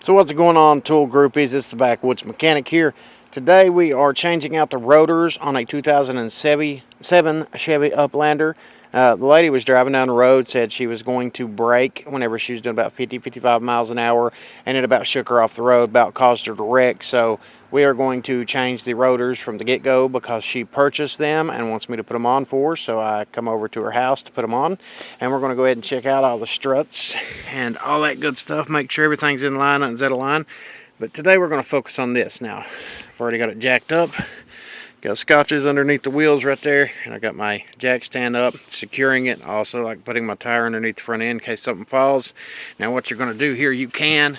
So what's going on, tool groupies? It's the Backwoods Mechanic here. Today we are changing out the rotors on a 2007 Chevy Uplander. The lady was driving down the road, said she was going to brake whenever she was doing about 50-55 miles an hour, and it about shook her off the road, about caused her to wreck. So we are going to change the rotors from the get-go because she purchased them and wants me to put them on for her. So I come over to her house to put them on, and we're going to go ahead and check out all the struts and all that good stuff, make sure everything's in line, nothing's out of line. But today we're going to focus on this. Now, I've already got it jacked up. Got scotches underneath the wheels right there, and I got my jack stand up, securing it. Also, like putting my tire underneath the front end in case something falls. Now, what you're going to do here, you can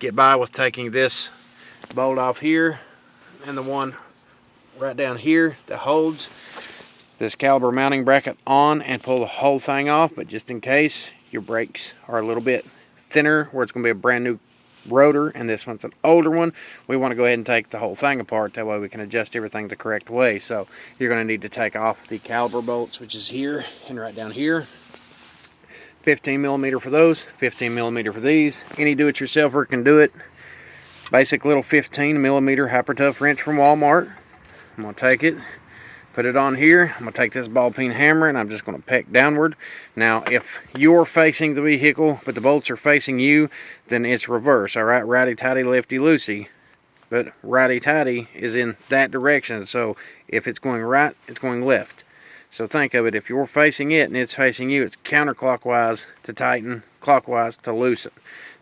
get by with taking this bolt off here and the one right down here that holds this caliper mounting bracket on, and pull the whole thing off. But just in case your brakes are a little bit thinner, where it's going to be a brand new rotor and this one's an older one, we want to go ahead and take the whole thing apart. That way we can adjust everything the correct way. So you're going to need to take off the caliper bolts, which is here and right down here. 15mm for those, 15mm for these. Any do-it-yourselfer can do it. Basic little 15mm hyper tough wrench from Walmart. I'm going to take it, put it on here. I'm going to take this ball peen hammer and I'm just going to peck downward. Now, if you're facing the vehicle but the bolts are facing you, then it's reverse, all right? Righty-tighty, lefty-loosey. But righty-tighty is in that direction. So if it's going right, it's going left. So think of it, if you're facing it and it's facing you, it's counterclockwise to tighten, clockwise to loosen.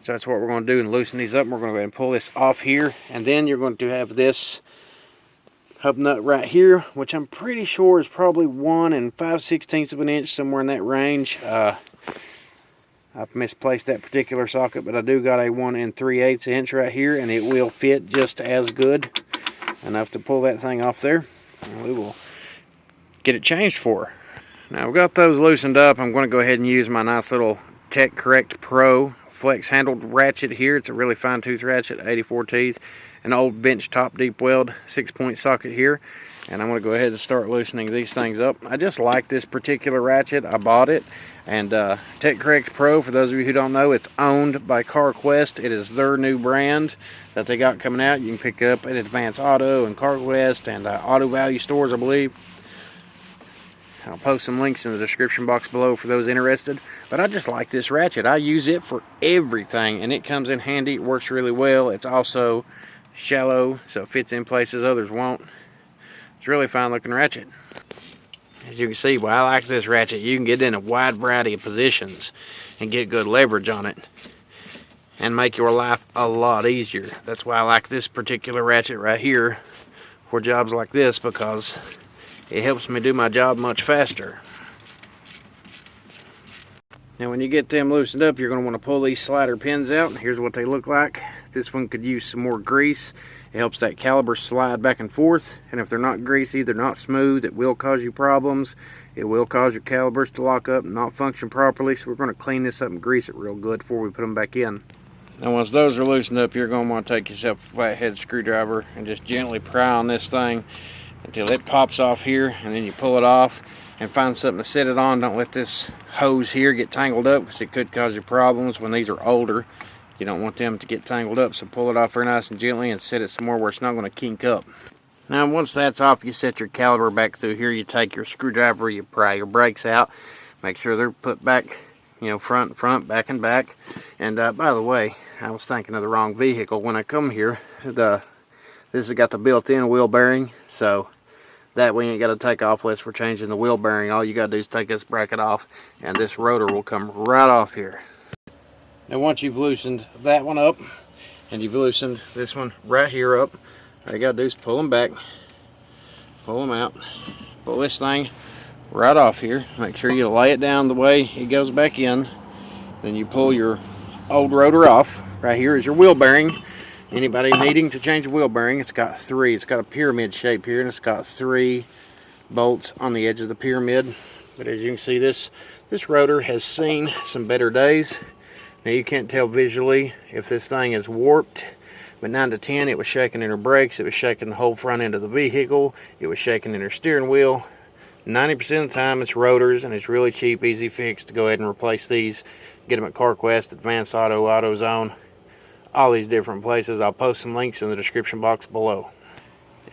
So that's what we're going to do, and loosen these up. We're going to go ahead and pull this off here. And then you're going to have this hub nut right here, which I'm pretty sure is probably 1 5/16 of an inch, somewhere in that range. I've misplaced that particular socket, but I do got a 1 3/8 inch right here, and it will fit just as good. Enough to pull that thing off there, and we will get it changed for her. Now we've got those loosened up. I'm going to go ahead and use my nice little Tech Correct Pro flex handled ratchet here. It's a really fine tooth ratchet, 84 teeth. An old Benchtop deep weld 6-point socket here, and I'm going to go ahead and start loosening these things up. I just like this particular ratchet. I bought it, and Tech Correct Pro, for those of you who don't know, it's owned by CarQuest. It is their new brand that they got coming out. You can pick it up at Advance Auto and CarQuest and Auto Value stores, I believe. I'll post some links in the description box below for those interested. But I just like this ratchet. I use it for everything, and it comes in handy. It works really well. It's also shallow, so it fits in places others won't. It's a really fine looking ratchet. As you can see, why I like this ratchet, you can get in a wide variety of positions and get good leverage on it and make your life a lot easier. That's why I like this particular ratchet right here for jobs like this, because it helps me do my job much faster. Now when you get them loosened up, you're going to want to pull these slider pins out, and here's what they look like. This one could use some more grease. It helps that caliper slide back and forth, and if they're not greasy, they're not smooth, it will cause you problems. It will cause your calipers to lock up and not function properly, so we're going to clean this up and grease it real good before we put them back in. Now once those are loosened up, you're going to want to take yourself a flathead screwdriver and just gently pry on this thing until it pops off here, and then you pull it off and find something to set it on. Don't let this hose here get tangled up, because it could cause you problems when these are older. You don't want them to get tangled up, so pull it off very nice and gently and set it somewhere where it's not going to kink up. Now once that's off, you set your caliper back through here. You take your screwdriver, you pry your brakes out, make sure they're put back, you know, front, back and back. And by the way, I was thinking of the wrong vehicle. When I come here, this has got the built-in wheel bearing, so that we ain't got to take off unless we're changing the wheel bearing. All you got to do is take this bracket off, and this rotor will come right off here. Now once you've loosened that one up, and you've loosened this one right here up, all you got to do is pull them back, pull them out, pull this thing right off here. Make sure you lay it down the way it goes back in. Then you pull your old rotor off. Right here is your wheel bearing. Anybody needing to change the wheel bearing, it's got 3. It's got a pyramid shape here, and it's got 3 bolts on the edge of the pyramid. But as you can see, this rotor has seen some better days. Now you can't tell visually if this thing is warped, but 9 to 10 it was shaking in her brakes, it was shaking the whole front end of the vehicle, it was shaking in her steering wheel. 90% of the time it's rotors, and it's really cheap, easy fix to go ahead and replace these. Get them at CarQuest, Advance Auto, AutoZone. all these different places. I'll post some links in the description box below.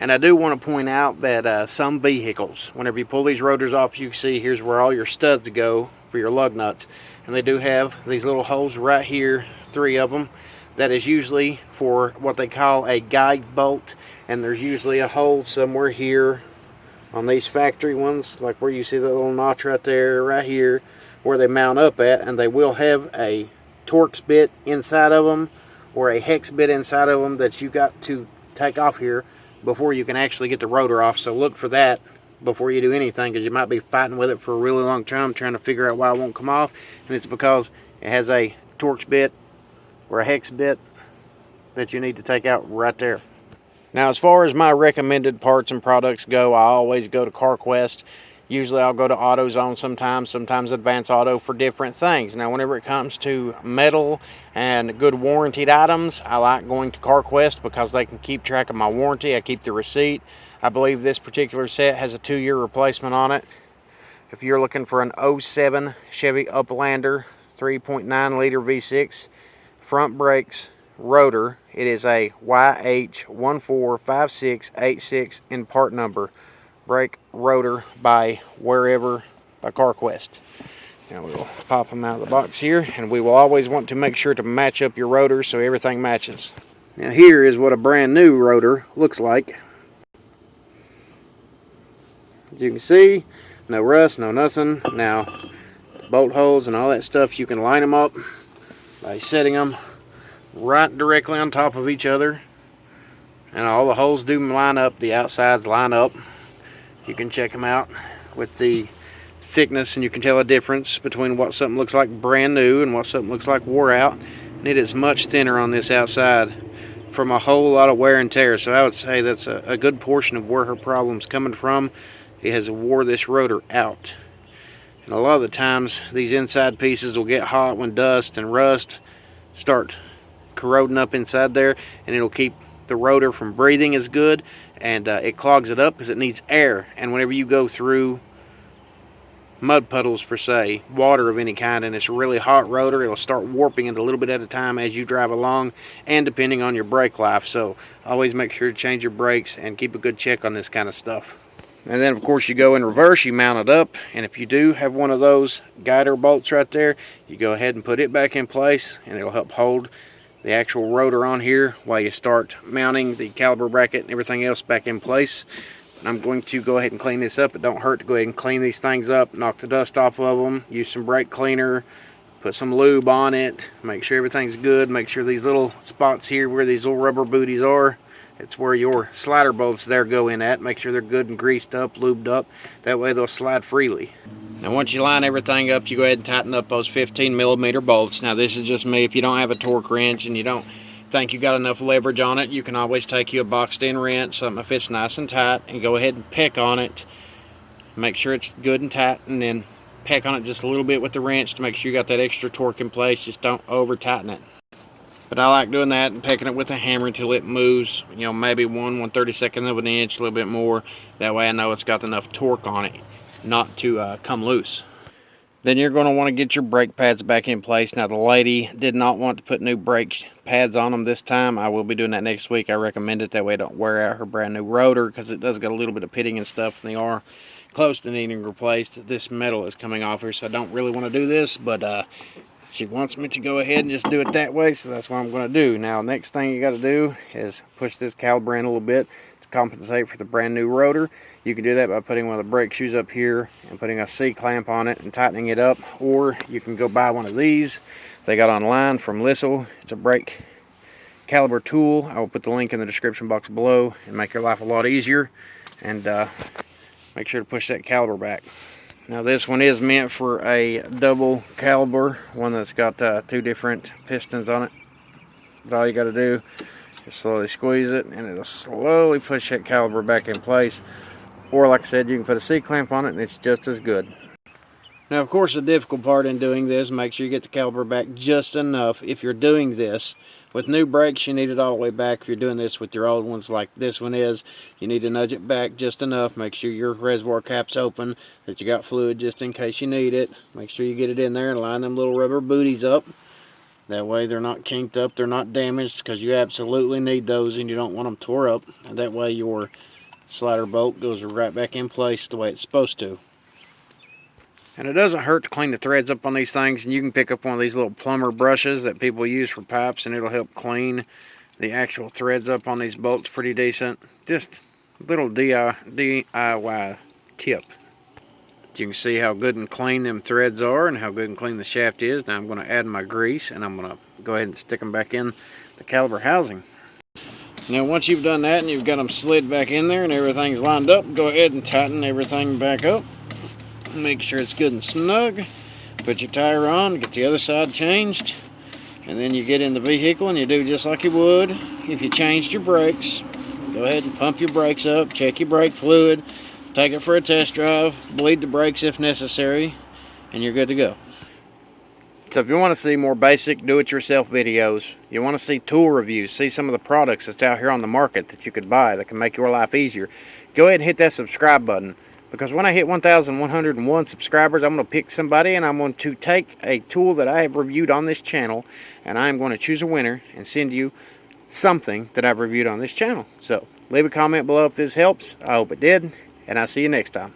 And I do want to point out that some vehicles, whenever you pull these rotors off, you can see here's where all your studs go for your lug nuts. And they do have these little holes right here, 3 of them. That is usually for what they call a guide bolt. And there's usually a hole somewhere here on these factory ones, like where you see that little notch right there, right here, where they mount up at. And they will have a Torx bit inside of them or a hex bit inside of them that you got to take off here before you can actually get the rotor off. So look for that before you do anything, because you might be fighting with it for a really long time trying to figure out why it won't come off, and it's because it has a Torx bit or a hex bit that you need to take out right there. Now, as far as my recommended parts and products go, I always go to CarQuest. Usually I'll go to AutoZone sometimes Advance Auto for different things. Now, whenever it comes to metal and good warranted items, I like going to CarQuest because they can keep track of my warranty. I keep the receipt. I believe this particular set has a 2-year replacement on it. If you're looking for an 07 Chevy Uplander 3.9 liter V6 front brakes rotor, it is a YH145686 in part number. Brake rotor by Wearever by CarQuest. Now we'll pop them out of the box here, and we will always want to make sure to match up your rotor so everything matches. Now here is what a brand new rotor looks like. As you can see, no rust, no nothing. Now bolt holes and all that stuff, you can line them up by setting them right directly on top of each other, and all the holes do line up, the outsides line up. You can check them out with the thickness, and you can tell a difference between what something looks like brand new and what something looks like wore out. And it is much thinner on this outside from a whole lot of wear and tear. So I would say that's a good portion of where her problem's coming from. It has wore this rotor out. And a lot of the times these inside pieces will get hot when dust and rust start corroding up inside there, and it'll keep the rotor from breathing as good, and it clogs it up because it needs air. And whenever you go through mud puddles per se, water of any kind, and it's a really hot rotor, it'll start warping it a little bit at a time as you drive along, and depending on your brake life. So always make sure to change your brakes and keep a good check on this kind of stuff. And then of course you go in reverse, you mount it up, and if you do have one of those guider bolts right there, you go ahead and put it back in place, and it'll help hold the actual rotor on here while you start mounting the caliper bracket and everything else back in place. I'm going to go ahead and clean this up. It don't hurt to go ahead and clean these things up, knock the dust off of them, use some brake cleaner, put some lube on it, make sure everything's good, make sure these little spots here where these little rubber booties are, it's where your slider bolts there go in at. Make sure they're good and greased up, lubed up, that way they'll slide freely. Now once you line everything up, you go ahead and tighten up those 15mm bolts. Now this is just me. If you don't have a torque wrench and you don't think you got enough leverage on it, you can always take you a boxed in wrench, something that fits nice and tight, and go ahead and peck on it. Make sure it's good and tight, and then peck on it just a little bit with the wrench to make sure you got that extra torque in place. Just don't over tighten it. But I like doing that and pecking it with a hammer until it moves, you know, maybe 1/32 of an inch, a little bit more. That way I know it's got enough torque on it not to come loose. Then you're going to want to get your brake pads back in place. Now the lady did not want to put new brake pads on them this time. I will be doing that next week. I recommend it, that way it don't wear out her brand new rotor, because it does got a little bit of pitting and stuff, and they are close to needing replaced. This metal is coming off here, so I don't really want to do this, but she wants me to go ahead and just do it that way, so that's what I'm going to do. Now next thing you got to do is push this caliper in a little bit to compensate for the brand new rotor. You can do that by putting one of the brake shoes up here and putting a C-clamp on it and tightening it up, or you can go buy one of these they got online from Lisle. It's a brake caliper tool. I will put the link in the description box below and make your life a lot easier. And make sure to push that caliper back. Now this one is meant for a double caliper, one that's got 2 different pistons on it. But all you got to do is slowly squeeze it, and it'll slowly push that caliper back in place. Or like I said, you can put a C-clamp on it and it's just as good. Now of course the difficult part in doing this, make sure you get the caliper back just enough. If you're doing this with new brakes, you need it all the way back. If you're doing this with your old ones like this one is, you need to nudge it back just enough. Make sure your reservoir cap's open, that you got fluid just in case you need it. Make sure you get it in there and line them little rubber booties up. That way they're not kinked up, they're not damaged, because you absolutely need those and you don't want them tore up. And that way your slider bolt goes right back in place the way it's supposed to. And it doesn't hurt to clean the threads up on these things, and you can pick up one of these little plumber brushes that people use for pipes, and it'll help clean the actual threads up on these bolts pretty decent. Just a little DIY tip. You can see how good and clean them threads are and how good and clean the shaft is. Now I'm going to add my grease, and I'm going to go ahead and stick them back in the caliper housing. Now once you've done that and you've got them slid back in there and everything's lined up, go ahead and tighten everything back up. Make sure it's good and snug. Put your tire on, get the other side changed, and then you get in the vehicle and you do just like you would if you changed your brakes. Go ahead and pump your brakes up, check your brake fluid, take it for a test drive, bleed the brakes if necessary, and you're good to go. So if you want to see more basic do-it-yourself videos, you want to see tool reviews, see some of the products that's out here on the market that you could buy that can make your life easier, go ahead and hit that subscribe button. Because when I hit 1,101 subscribers, I'm going to pick somebody and I'm going to take a tool that I have reviewed on this channel, and I'm going to choose a winner and send you something that I've reviewed on this channel. So leave a comment below if this helps. I hope it did, and I'll see you next time.